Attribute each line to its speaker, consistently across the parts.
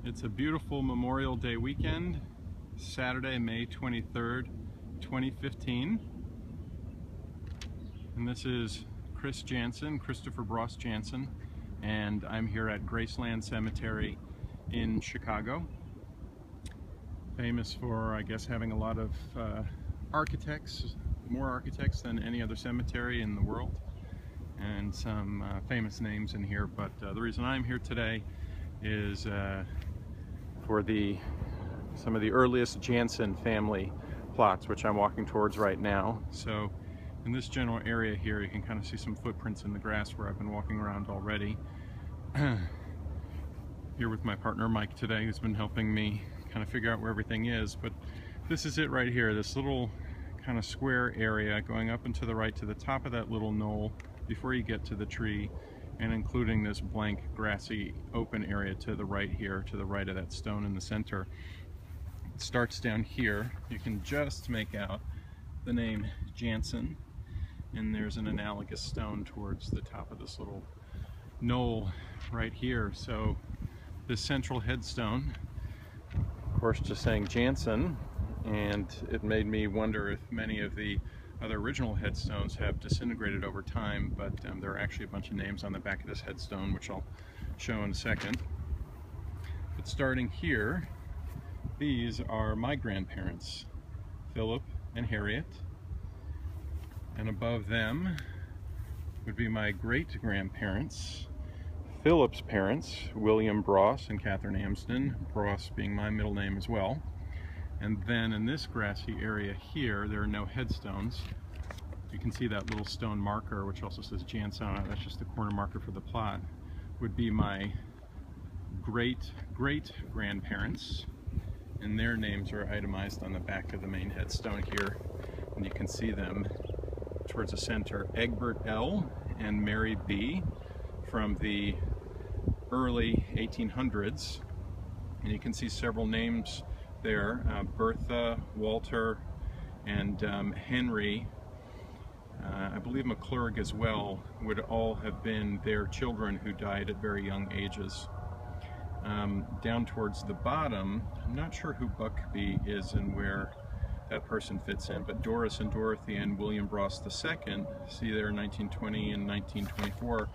Speaker 1: It's a beautiful Memorial Day weekend, Saturday, May 23rd, 2015. And this is Christopher Bross Jansen, and I'm here at Graceland Cemetery in Chicago. Famous for, I guess, having a lot of architects, more architects than any other cemetery in the world, and some famous names in here. But the reason I'm here today is for some of the earliest Jansen family plots, which I'm walking towards right now. So in this general area here, you can kind of see some footprints in the grass where I've been walking around already. Here with my partner Mike today, who's been helping me kind of figure out where everything is. But this is it right here, this little kind of square area going up and to the right to the top of that little knoll before you get to the tree, and including this blank grassy open area to the right here, to the right of that stone in the center. It starts down here. You can just make out the name Jansen, and there's an analogous stone towards the top of this little knoll right here. So this central headstone, of course, just saying Jansen, and it made me wonder if many of the other original headstones have disintegrated over time, but there are actually a bunch of names on the back of this headstone, which I'll show in a second. But starting here, these are my grandparents, Philip and Harriet, and above them would be my great-grandparents, Philip's parents, William Bross and Catherine Amsden, Bross being my middle name as well. And then in this grassy area here, there are no headstones. You can see that little stone marker, which also says Jansen on it. That's just the corner marker for the plot. Would be my great-great-grandparents, and their names are itemized on the back of the main headstone here. And you can see them towards the center, Egbert L. and Mary B. from the early 1800s. And you can see several names there, Bertha, Walter, and Henry. I believe McClurg as well would all have been their children who died at very young ages. Down towards the bottom, I'm not sure who Buckby is and where that person fits in, but Doris and Dorothy and William Bross II, see there, 1920 and 1924,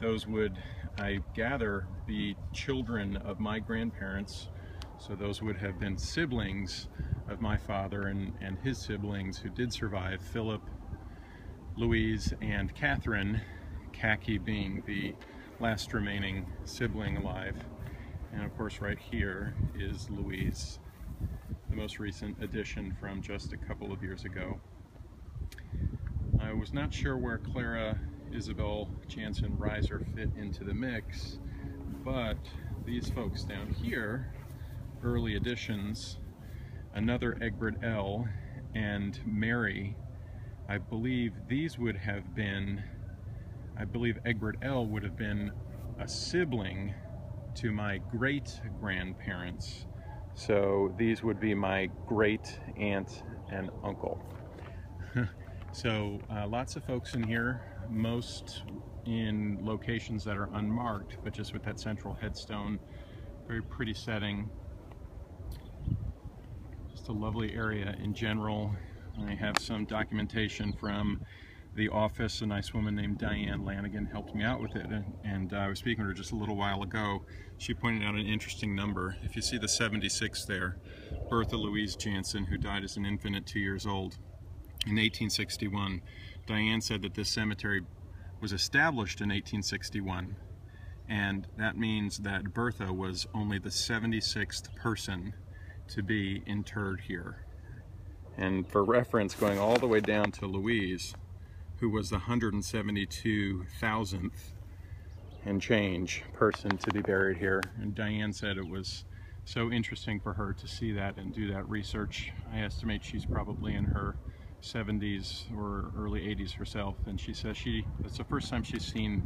Speaker 1: those would, I gather, be children of my grandparents. So those would have been siblings of my father and his siblings who did survive, Philip, Louise, and Catherine, Khaki being the last remaining sibling alive. And of course right here is Louise, the most recent addition from just a couple of years ago. I was not sure where Clara Isabel Jansen Reiser fit into the mix, but these folks down here, early additions, another Egbert L. and Mary, I believe these would have been, I believe Egbert L. would have been a sibling to my great-grandparents. So these would be my great aunt and uncle. So lots of folks in here, most in locations that are unmarked, but just with that central headstone. Very pretty setting. Just a lovely area in general. I have some documentation from the office. A nice woman named Diane Lanigan helped me out with it, and I was speaking to her just a little while ago. She pointed out an interesting number. If you see the 76 there, Bertha Louise Jansen, who died as an infant at 2 years old in 1861. Diane said that this cemetery was established in 1861, and that means that Bertha was only the 76th person to be interred here. And for reference, going all the way down to Louise, who was the 172,000th and change person to be buried here. And Diane said it was so interesting for her to see that and do that research. I estimate she's probably in her 70s or early 80s herself, and she says it's the first time she's seen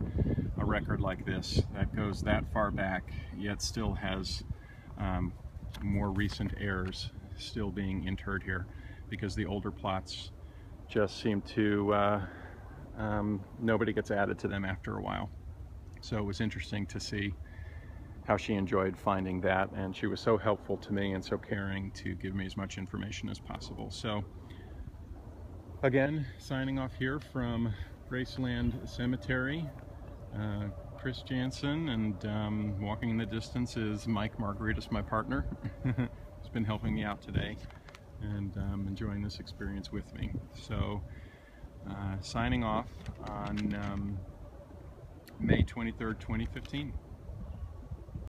Speaker 1: a record like this that goes that far back, yet still has more recent heirs still being interred here, because the older plots just seem to nobody gets added to them after a while. So it was interesting to see how she enjoyed finding that, and she was so helpful to me and so caring to give me as much information as possible. So again, signing off here from Graceland Cemetery, Chris Jansen, and walking in the distance is Mike Margaritas, my partner. He's been helping me out today and enjoying this experience with me. So signing off on May 23rd, 2015.